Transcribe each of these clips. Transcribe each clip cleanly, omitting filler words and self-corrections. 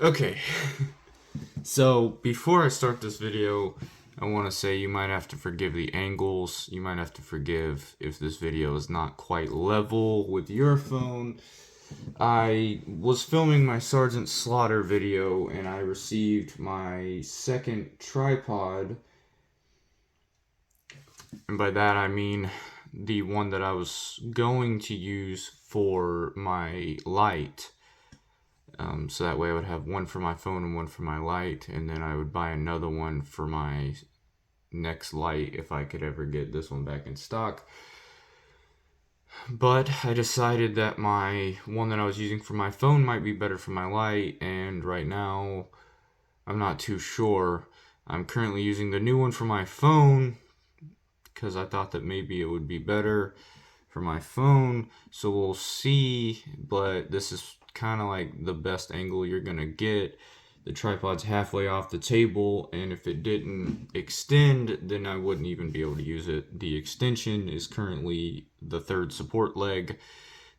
Okay, so before I start this video, I want to say you might have to forgive the angles. You might have to forgive if this video is not quite level with your phone. I was filming my Sergeant Slaughter video and I received my second tripod. And by that I mean the one that I was going to use for my light. So that way I would have one for my phone and one for my light, and then I would buy another one for my next light if I could ever get this one back in stock. But I decided that my one that I was using for my phone might be better for my light, and right now I'm not too sure. I'm currently using the new one for my phone because I thought that maybe it would be better for my phone, so we'll see. But this is kind of like the best angle you're gonna get. The tripod's halfway off the table, and if it didn't extend, then I wouldn't even be able to use it. The extension is currently the third support leg.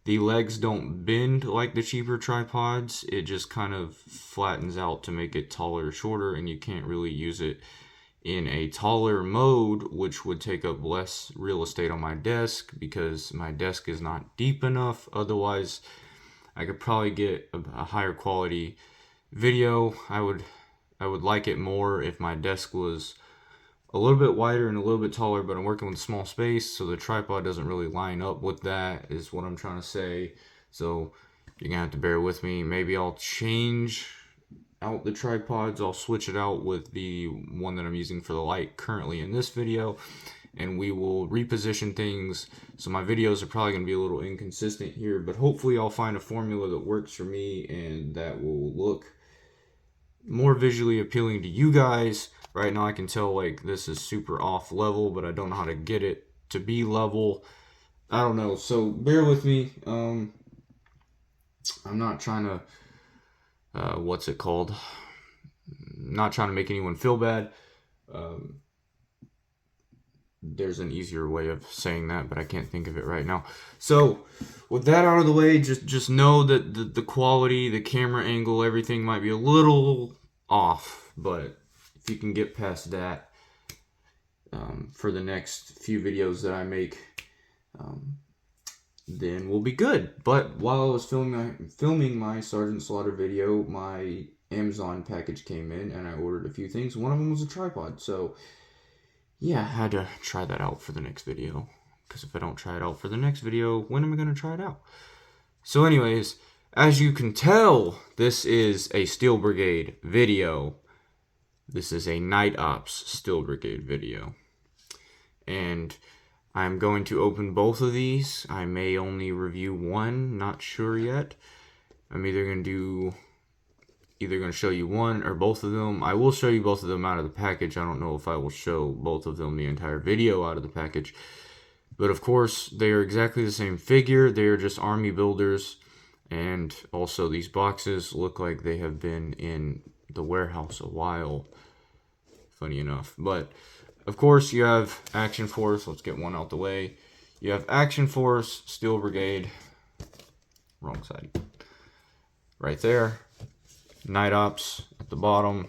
The legs don't bend like the cheaper tripods. It just kind of flattens out to make it taller or shorter, and you can't really use it in a taller mode, which would take up less real estate on my desk because my desk is not deep enough. Otherwise, I could probably get a higher quality video. I would like it more if my desk was a little bit wider and a little bit taller, but I'm working with a small space, so the tripod doesn't really line up with that, is what I'm trying to say. So you're gonna have to bear with me. Maybe I'll change out the tripods. I'll switch it out with the one that I'm using for the light currently in this video, and we will reposition things. So my videos are probably going to be a little inconsistent here, but hopefully I'll find a formula that works for me and that will look more visually appealing to you guys. Right now I can tell like this is super off level, but I don't know how to get it to be level. I don't know, so bear with me. I'm not trying to what's it called? Not trying to make anyone feel bad. There's an easier way of saying that, but I can't think of it right now. So, with that out of the way, just know that the quality, the camera angle, everything might be a little off, but if you can get past that for the next few videos that I make, then we'll be good. But while I was filming my Sergeant Slaughter video, my Amazon package came in and I ordered a few things. One of them was a tripod. So yeah, I had to try that out for the next video. Because if I don't try it out for the next video, when am I going to try it out? So anyways, as you can tell, this is a Steel Brigade video. This is a Night Ops Steel Brigade video. And I'm going to open both of these. I may only review one, not sure yet. I'm either going to show you one or both of them. I will show you both of them out of the package. I don't know if I will show both of them the entire video out of the package. But of course, they are exactly the same figure. They are just army builders. And also these boxes look like they have been in the warehouse a while. Funny enough. But of course, you have Action Force. Let's get one out the way. You have Action Force, Steel Brigade. Wrong side. Right there. Night Ops at the bottom.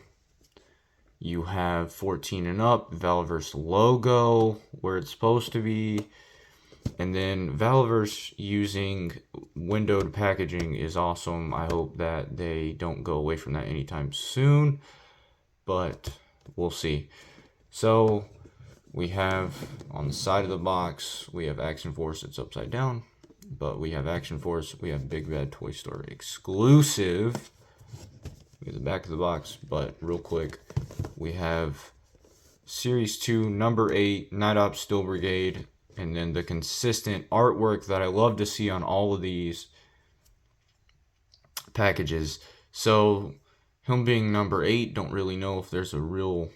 You have 14 and up. Valaverse logo where it's supposed to be. And then Valaverse using windowed packaging is awesome. I hope that they don't go away from that anytime soon. But we'll see. So we have on the side of the box, we have Action Force. It's upside down, but we have Action Force. We have Big Bad Toy Store exclusive. We have the back of the box, but real quick, we have Series 2, number 8, Night Ops Steel Brigade, and then the consistent artwork that I love to see on all of these packages. So him being number 8, don't really know if there's a real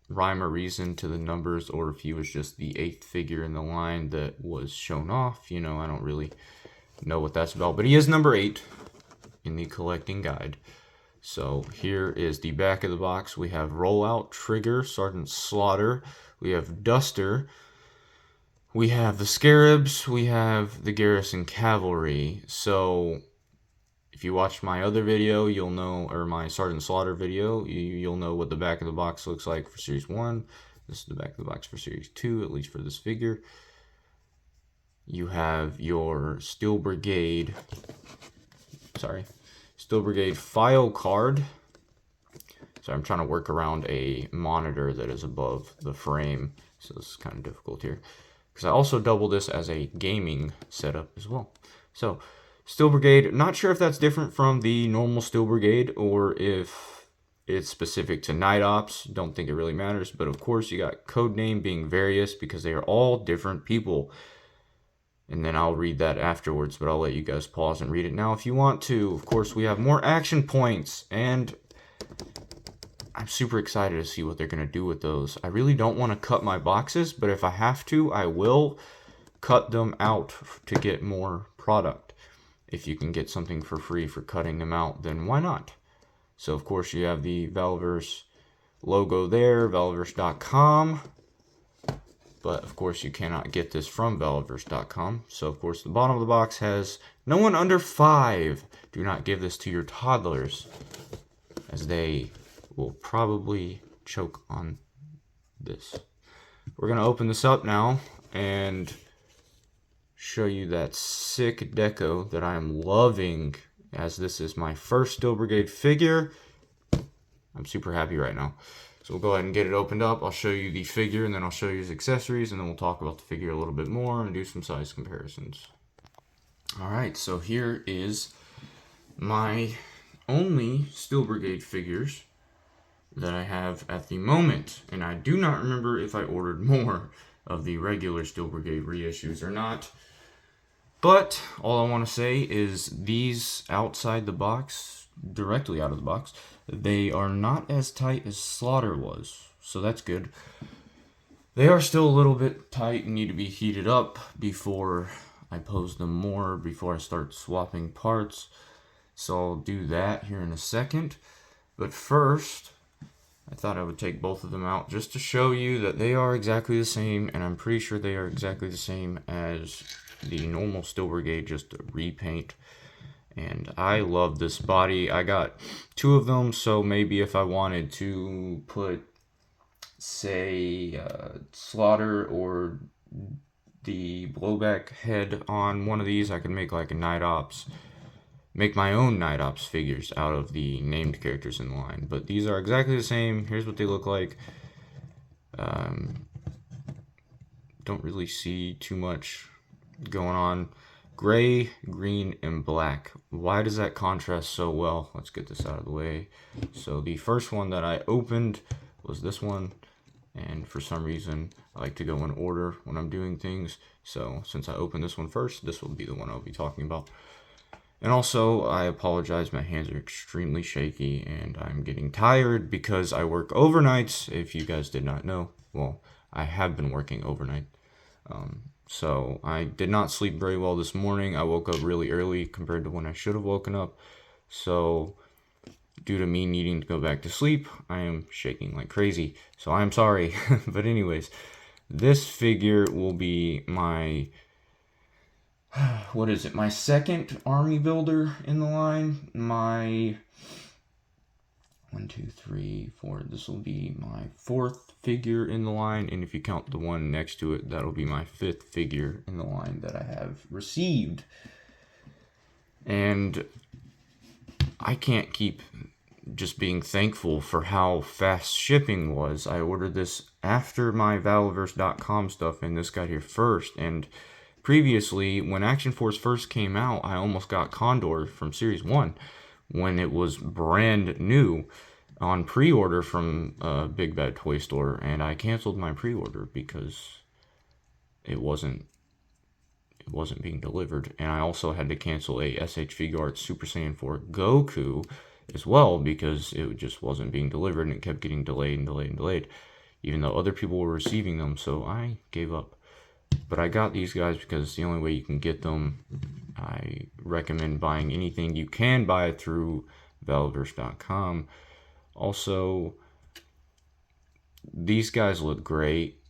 rhyme or reason to the numbers, or if he was just the 8th figure in the line that was shown off. You know, I don't really know what that's about, but he is number 8 in the collecting guide. So here is the back of the box. We have Rollout, Trigger, Sergeant Slaughter, we have Duster, we have the Scarabs, we have the Garrison Cavalry. So if you watched my other video, you'll know, or my Sergeant Slaughter video, you'll know what the back of the box looks like for Series 1. This is the back of the box for Series 2, at least for this figure. You have your Steel Brigade file card. So I'm trying to work around a monitor that is above the frame, so this is kind of difficult here. Because I also double this as a gaming setup as well. So, Steel Brigade, not sure if that's different from the normal Steel Brigade or if it's specific to Night Ops. Don't think it really matters, but of course you got codename being various because they are all different people. And then I'll read that afterwards, but I'll let you guys pause and read it now if you want to. Of course, we have more action points, and I'm super excited to see what they're going to do with those. I really don't want to cut my boxes, but if I have to, I will cut them out to get more product. If you can get something for free for cutting them out, then why not? So, of course, you have the Valaverse logo there, Valaverse.com. But, of course, you cannot get this from Valaverse.com. So, of course, the bottom of the box has, no one under 5. Do not give this to your toddlers, as they will probably choke on this. We're going to open this up now and show you that sick deco that I am loving, as this is my first Steel Brigade figure. I'm super happy right now. So we'll go ahead and get it opened up. I'll show you the figure, and then I'll show you his accessories, and then we'll talk about the figure a little bit more and do some size comparisons. Alright, so here is my only Steel Brigade figures that I have at the moment, and I do not remember if I ordered more of the regular Steel Brigade reissues or not, but all I want to say is these outside the box, directly out of the box, they are not as tight as Slaughter was, so that's good. They are still a little bit tight and need to be heated up before I pose them more, before I start swapping parts, so I'll do that here in a second. But first, I thought I would take both of them out just to show you that they are exactly the same, and I'm pretty sure they are exactly the same as the normal Steel Brigade, just a repaint. And I love this body. I got 2 of them, so maybe if I wanted to put, say, Slaughter or the blowback head on one of these, I could make like a Night Ops. Make my own Night Ops figures out of the named characters in the line. But these are exactly the same. Here's what they look like. Don't really see too much going on. Gray, green, and black. Why does that contrast so well? Let's get this out of the way. So the first one that I opened was this one. And for some reason, I like to go in order when I'm doing things. So since I opened this one first, this will be the one I'll be talking about. And also, I apologize, my hands are extremely shaky, and I'm getting tired because I work overnights, if you guys did not know. Well, I have been working overnight. So I did not sleep very well this morning. I woke up really early compared to when I should have woken up. So, due to me needing to go back to sleep, I am shaking like crazy. So I'm sorry. But anyways, this figure will be my... what is it? My second army builder in the line. My 1, 2, 3, 4. This will be my 4th figure in the line, and if you count the one next to it, that'll be my 5th figure in the line that I have received. And I can't keep just being thankful for how fast shipping was. I ordered this after my Valaverse.com stuff, and this got here first. And previously, when Action Force first came out, I almost got Condor from Series 1 when it was brand new on pre-order from Big Bad Toy Store, and I canceled my pre-order because it wasn't being delivered. And I also had to cancel a SH Figuarts Super Saiyan 4 Goku as well because it just wasn't being delivered, and it kept getting delayed and delayed and delayed, even though other people were receiving them, so I gave up. But I got these guys because it's the only way you can get them. I recommend buying anything you can buy through Valaverse.com. Also, these guys look great.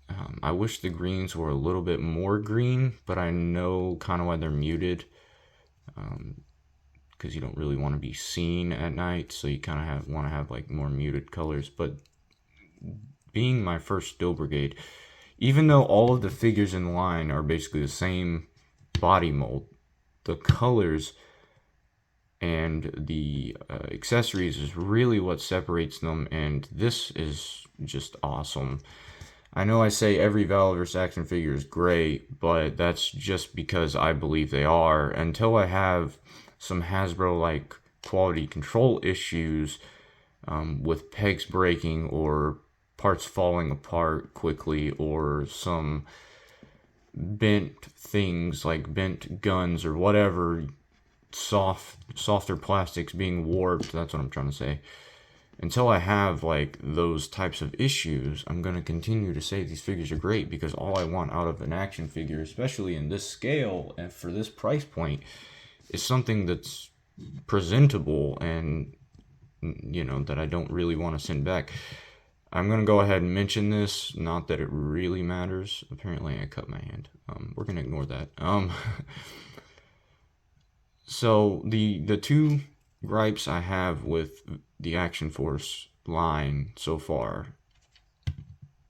I wish the greens were a little bit more green, but I know kind of why they're muted. because you don't really want to be seen at night, so you kind of want to have like more muted colors. But being my first Still Brigade, even though all of the figures in line are basically the same body mold, the colors and the accessories is really what separates them, and this is just awesome. I know I say every Valaverse action figure is great, but that's just because I believe they are, until I have some Hasbro-like quality control issues with pegs breaking or parts falling apart quickly, or some bent things like bent guns or whatever, softer plastics being warped. That's what I'm trying to say. Until I have like those types of issues, I'm going to continue to say these figures are great, because all I want out of an action figure, especially in this scale and for this price point, is something that's presentable and, you know, that I don't really want to send back. I'm going to go ahead and mention this, not that it really matters. Apparently I cut my hand. We're going to ignore that. So the two gripes I have with the Action Force line so far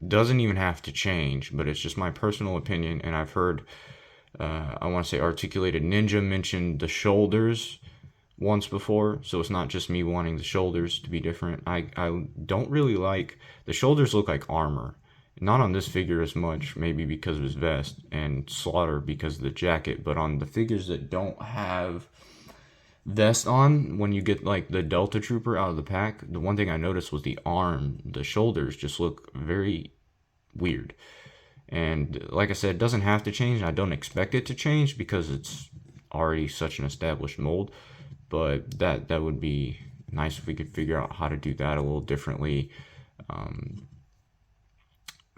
doesn't even have to change, but it's just my personal opinion, and I've heard, I want to say Articulated Ninja mentioned the shoulders once before, so it's not just me wanting the shoulders to be different. I don't really like, the shoulders look like armor. Not on this figure as much, maybe because of his vest, and Slaughter because of the jacket, but on the figures that don't have vest on, when you get like the Delta Trooper out of the pack, the one thing I noticed was the shoulders just look very weird. And like I said, it doesn't have to change, and I don't expect it to change because it's already such an established mold, but that would be nice if we could figure out how to do that a little differently.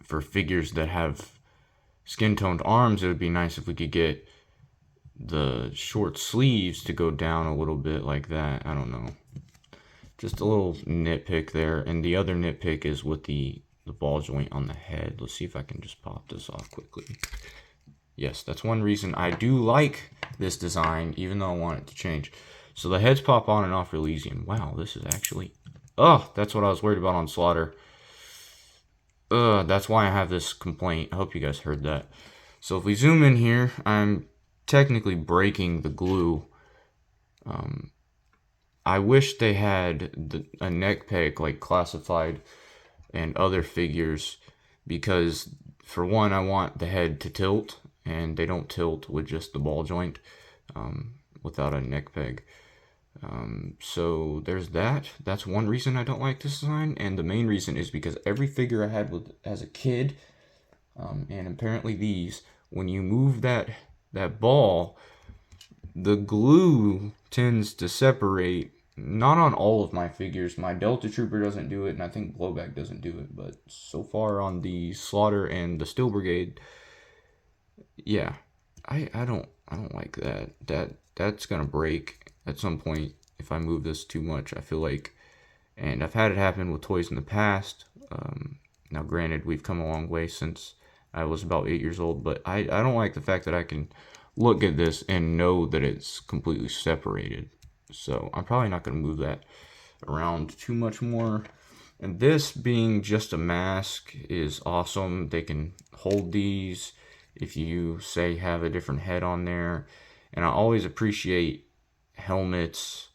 For figures that have skin-toned arms, it would be nice if we could get the short sleeves to go down a little bit like that. I don't know. Just a little nitpick there. And the other nitpick is with the ball joint on the head. Let's see if I can just pop this off quickly. Yes, that's one reason I do like this design, even though I want it to change. So the heads pop on and off really easy. And wow, this is actually... Oh, that's what I was worried about on Slaughter. That's why I have this complaint. I hope you guys heard that. So if we zoom in here, I'm technically breaking the glue. I wish they had a neck peg like Classified and other figures, because for one, I want the head to tilt, and they don't tilt with just the ball joint without a neck peg. So there's that. That's one reason I don't like this design, and the main reason is because every figure I had as a kid, and apparently these, when you move that ball, the glue tends to separate. Not on all of my figures. My Delta Trooper doesn't do it, and I think Blowback doesn't do it, but so far on the Slaughter and the Still Brigade, yeah, I don't like that. That's gonna break at some point if I move this too much, I feel like. And I've had it happen with toys in the past. Now granted, we've come a long way since I was about 8 years old, but I don't like the fact that I can look at this and know that it's completely separated. So I'm probably not going to move that around too much more. And this being just a mask is awesome. They can hold these if you say have a different head on there. And I always appreciate helmets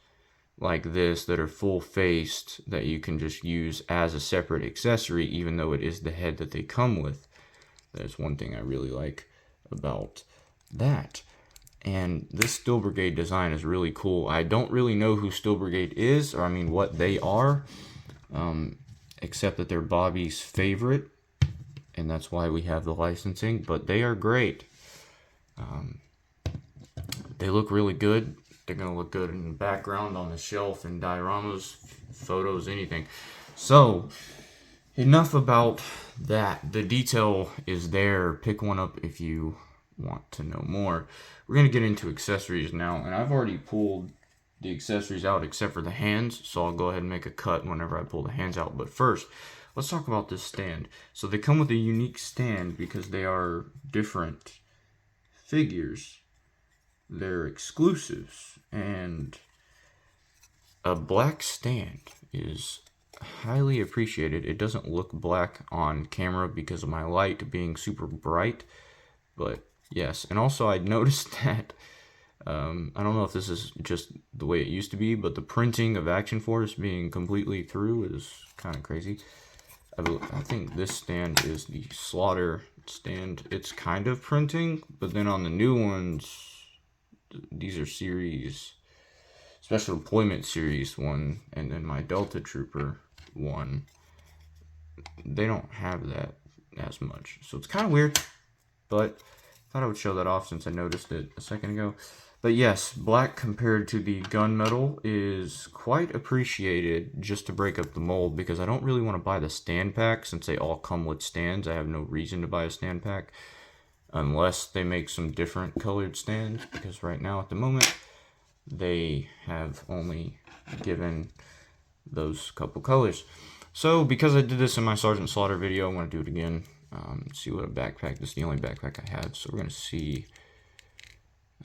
like this that are full faced that you can just use as a separate accessory, even though it is the head that they come with. That's one thing I really like about that. And this Still Brigade design is really cool. I don't really know who Still Brigade is, or I mean what they are, except that they're Bobby's favorite, and that's why we have the licensing, but they are great. They look really good. They're going to look good in the background, on the shelf, in dioramas, photos, anything. So, enough about that. The detail is there. Pick one up if you want to know more. We're going to get into accessories now, and I've already pulled the accessories out except for the hands, so I'll go ahead and make a cut whenever I pull the hands out. But first, let's talk about this stand. So they come with a unique stand because they are different figures. They're exclusives, and a black stand is highly appreciated. It doesn't look black on camera because of my light being super bright, but yes. And also I noticed that I don't know if this is just the way it used to be, but the printing of Action Force being completely through is kind of crazy. I think this stand is the Slaughter stand. It's kind of printing, but then on the new ones, these are series, Special Deployment Series 1, and then my Delta Trooper 1, they don't have that as much. So it's kind of weird, but I thought I would show that off since I noticed it a second ago. But yes, black compared to the gunmetal is quite appreciated just to break up the mold, because I don't really want to buy the stand pack since they all come with stands. I have no reason to buy a stand pack unless they make some different colored stands, because right now at the moment they have only given those couple colors. So because I did this in my Sergeant Slaughter video, I want to do it again. See what a backpack, this is the only backpack I have, so we're going to see.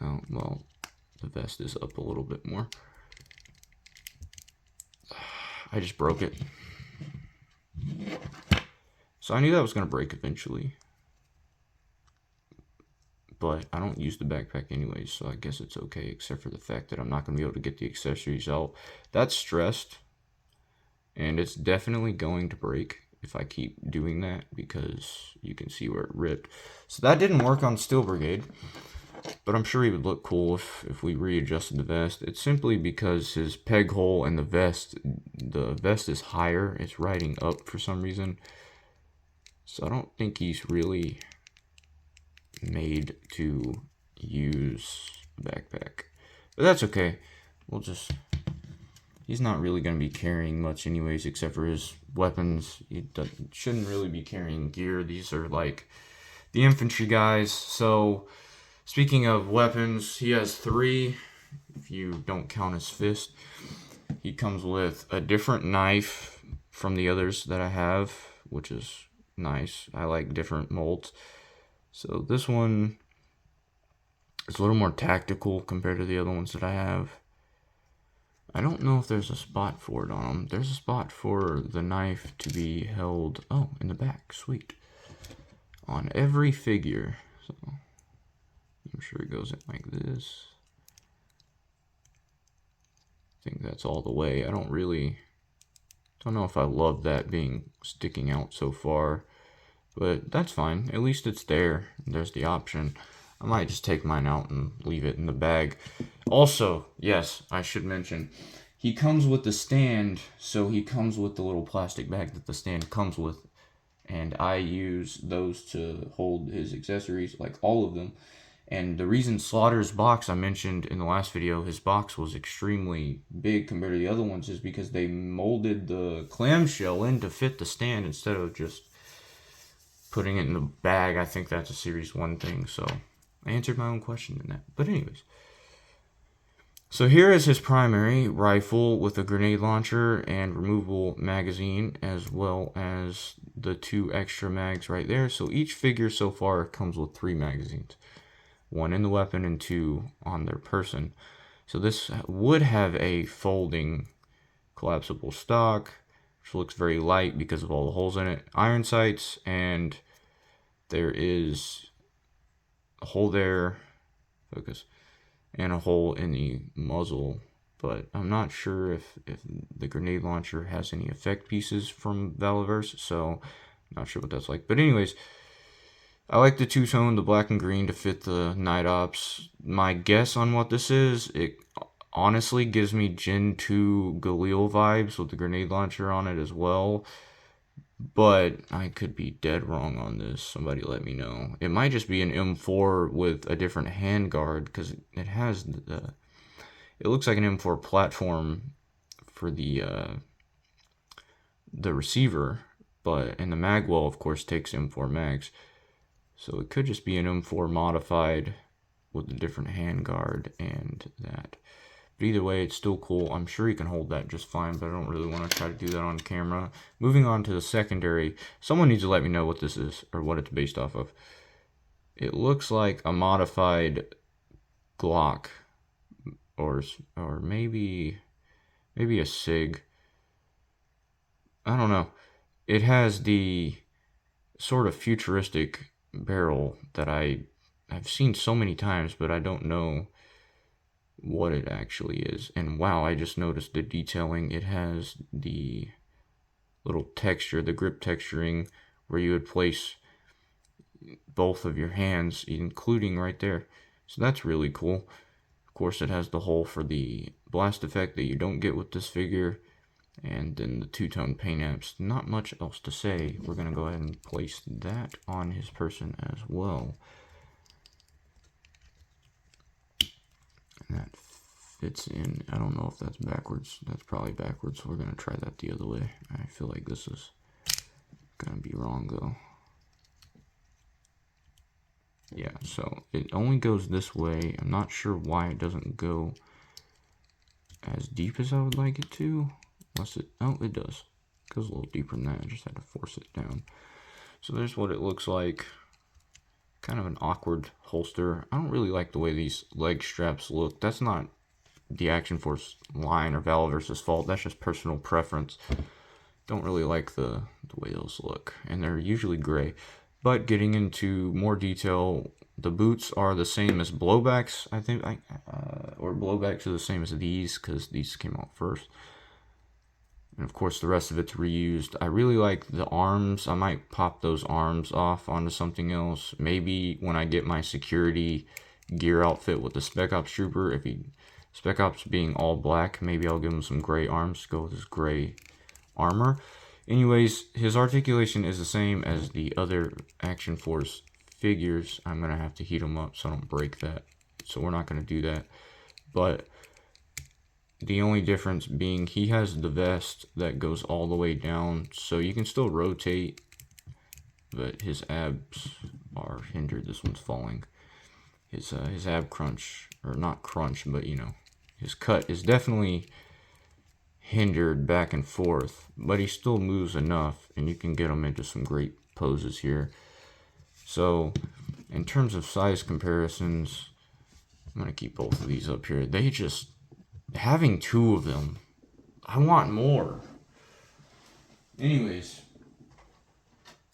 Oh, well, the vest is up a little bit more. I just broke it. So I knew that was going to break eventually. But I don't use the backpack anyways, so I guess it's okay, except for the fact that I'm not going to be able to get the accessories out. That's stressed, and it's definitely going to break if I keep doing that, because you can see where it ripped. So that didn't work on Steel Brigade, but I'm sure he would look cool if we readjusted the vest. It's simply because his peg hole and the vest is higher. It's riding up for some reason. So I don't think he's really made to use a backpack. But that's okay. We'll just... He's not really going to be carrying much anyways, except for his weapons. He shouldn't really be carrying gear. These are like the infantry guys. So... Speaking of weapons, he has 3, if you don't count his fist. He comes with a different knife from the others that I have, which is nice. I like different molds. So this one is a little more tactical compared to the other ones that I have. I don't know if there's a spot for it on them. There's a spot for the knife to be held, oh, in the back, sweet. On every figure, so... I'm sure it goes in like this. I think that's all the way. I don't know if I love that being sticking out so far, but that's fine. At least it's there. There's the option. I might just take mine out and leave it in the bag. Also, yes, I should mention, he comes with the stand, so he comes with the little plastic bag that the stand comes with, and I use those to hold his accessories, like all of them. And the reason Slaughter's box, I mentioned in the last video, his box was extremely big compared to the other ones, is because they molded the clamshell in to fit the stand instead of just putting it in the bag. I think that's a Series 1 thing, so I answered my own question in that. But anyways, so here is his primary rifle with a grenade launcher and removable magazine, as well as the 2 extra mags right there. So each figure so far comes with 3 magazines. 1 in the weapon and 2 on their person. So this would have a folding collapsible stock, which looks very light because of all the holes in it. Iron sights, and there is a hole there, focus, and a hole in the muzzle. But I'm not sure if the grenade launcher has any effect pieces from Valaverse, so not sure what that's like. But anyways, I like the two-tone, the black and green, to fit the Night Ops. My guess on what this is, it honestly gives me Gen 2 Galil vibes with the grenade launcher on it as well. But I could be dead wrong on this. Somebody let me know. It might just be an M4 with a different handguard, because it has the... It looks like an M4 platform for the receiver, and the magwell, of course, takes M4 mags. So it could just be an M4 modified with a different handguard and that. But either way, it's still cool. I'm sure he can hold that just fine, but I don't really want to try to do that on camera. Moving on to the secondary, someone needs to let me know what this is, or what it's based off of. It looks like a modified Glock, or maybe maybe a SIG. I don't know. It has the sort of futuristic barrel that I've seen so many times, but I don't know what it actually is. And wow, I just noticed the detailing. It has the little texture, the grip texturing, where you would place both of your hands, including right there. So that's really cool. Of course, it has the hole for the blast effect that you don't get with this figure, and then the two-tone paint apps. Not much else to say. We're going to go ahead and place that on his person as well. And that fits in. I don't know if that's backwards. That's probably backwards. We're going to try that the other way. I feel like this is going to be wrong, though. Yeah, so it only goes this way. I'm not sure why it doesn't go as deep as I would like it to. Unless it, oh, it does. It goes a little deeper than that. I just had to force it down. So there's what it looks like. Kind of an awkward holster. I don't really like the way these leg straps look. That's not the Action Force line or Valaverse's fault. That's just personal preference. Don't really like the way those look. And they're usually gray. But getting into more detail, the boots are the same as blowbacks, I think, or blowbacks are the same as these because these came out first. And of course, the rest of it's reused. I really like the arms. I might pop those arms off onto something else. Maybe when I get my security gear outfit with the Spec Ops Trooper, Spec Ops being all black, maybe I'll give him some gray arms to go with his gray armor. Anyways, his articulation is the same as the other Action Force figures. I'm going to have to heat them up so I don't break that. So we're not going to do that. But the only difference being he has the vest that goes all the way down. So you can still rotate, but his abs are hindered. This one's falling. His ab crunch, or not crunch, but you know, his cut is definitely hindered back and forth, but he still moves enough, and you can get him into some great poses here. So in terms of size comparisons, I'm going to keep both of these up here. They just, having two of them, I want more. Anyways,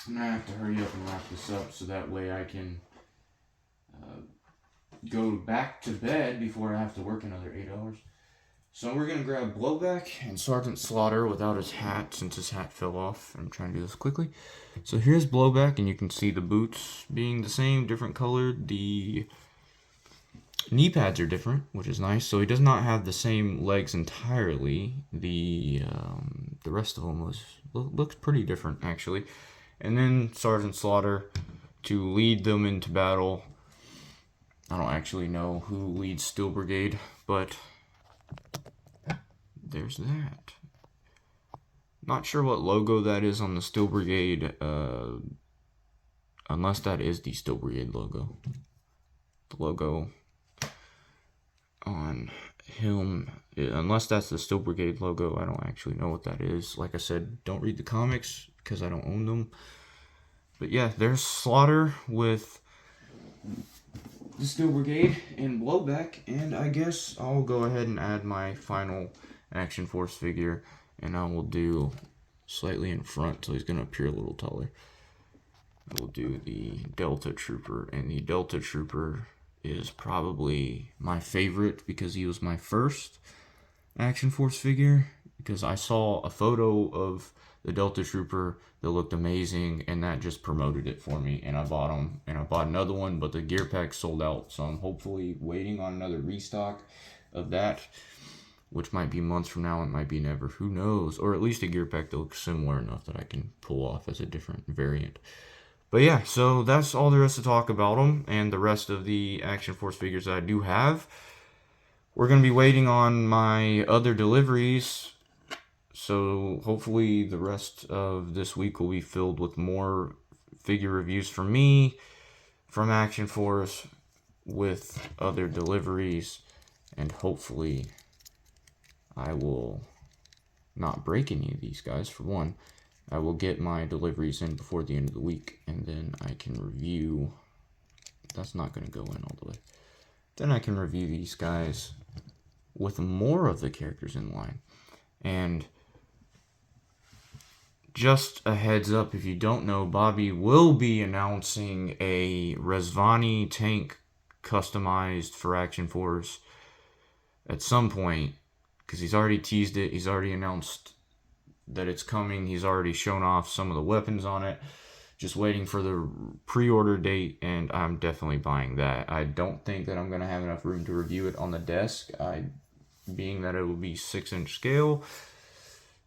I'm going to have to hurry up and wrap this up so that way I can go back to bed before I have to work another 8 hours. So we're going to grab Blowback and Sergeant Slaughter without his hat, since his hat fell off. I'm trying to do this quickly. So here's Blowback, and you can see the boots being the same, different colored. The knee pads are different, which is nice. So he does not have the same legs entirely. The rest of them looks pretty different, actually. And then Sergeant Slaughter to lead them into battle. I don't actually know who leads Steel Brigade, but there's that. Not sure what logo that is on the Steel Brigade, unless that is the Steel Brigade logo. The logo on him, unless that's the Steel Brigade logo, I don't actually know what that is. Like I said, don't read the comics because I don't own them. But yeah, there's Slaughter with the Steel Brigade and Blowback, and I guess I'll go ahead and add my final Action Force figure, and I will do slightly in front so he's going to appear a little taller. I will do the Delta Trooper, and the Delta Trooper is probably my favorite because he was my first Action Force figure, because I saw a photo of the Delta Trooper that looked amazing, and that just promoted it for me, and I bought him, and I bought another one, but the gear pack sold out, so I'm hopefully waiting on another restock of that, which might be months from now, it might be never, who knows, or at least a gear pack that looks similar enough that I can pull off as a different variant. But yeah, so that's all there is to talk about them, and the rest of the Action Force figures that I do have. We're going to be waiting on my other deliveries, so hopefully the rest of this week will be filled with more figure reviews from me, from Action Force, with other deliveries, and hopefully I will not break any of these guys, for one. I will get my deliveries in before the end of the week, and then I can review. That's not going to go in all the way. Then I can review these guys with more of the characters in line. And just a heads up, if you don't know, Bobby will be announcing a Resvani tank customized for Action Force at some point, because he's already teased it. He's already announced that it's coming. He's already shown off some of the weapons on it. Just waiting for the pre-order date, and I'm definitely buying that. I don't think that I'm going to have enough room to review it on the desk, being that it will be 6-inch scale.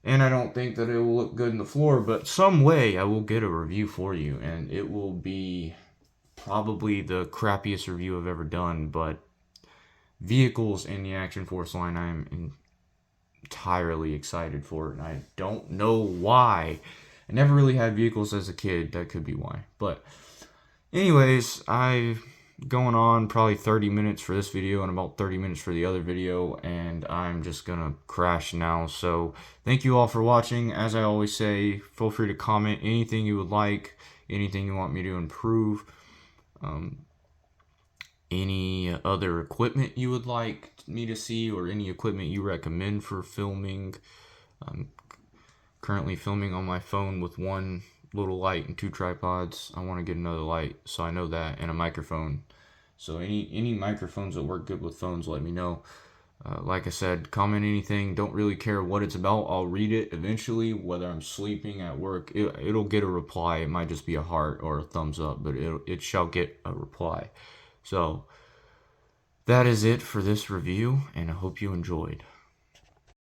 And I don't think that it will look good in the floor, but some way I will get a review for you, and it will be probably the crappiest review I've ever done, but vehicles in the Action Force line, I'm entirely excited for it, and I don't know why. I never really had vehicles as a kid. That could be why. But anyways, I've going on probably 30 minutes for this video and about 30 minutes for the other video, and I'm just gonna crash now. So thank you all for watching. As I always say, feel free to comment anything you would like, anything you want me to improve, any other equipment you would like me to see, or any equipment you recommend for filming. Currently filming on my phone with one little light and 2 tripods. I want to get another light, so I know that, and a microphone. So any microphones that work good with phones, let me know. Like I said, comment anything. Don't really care what it's about. I'll read it eventually, whether I'm sleeping, at work. It'll get a reply. It might just be a heart or a thumbs up, but it shall get a reply. So that is it for this review, and I hope you enjoyed.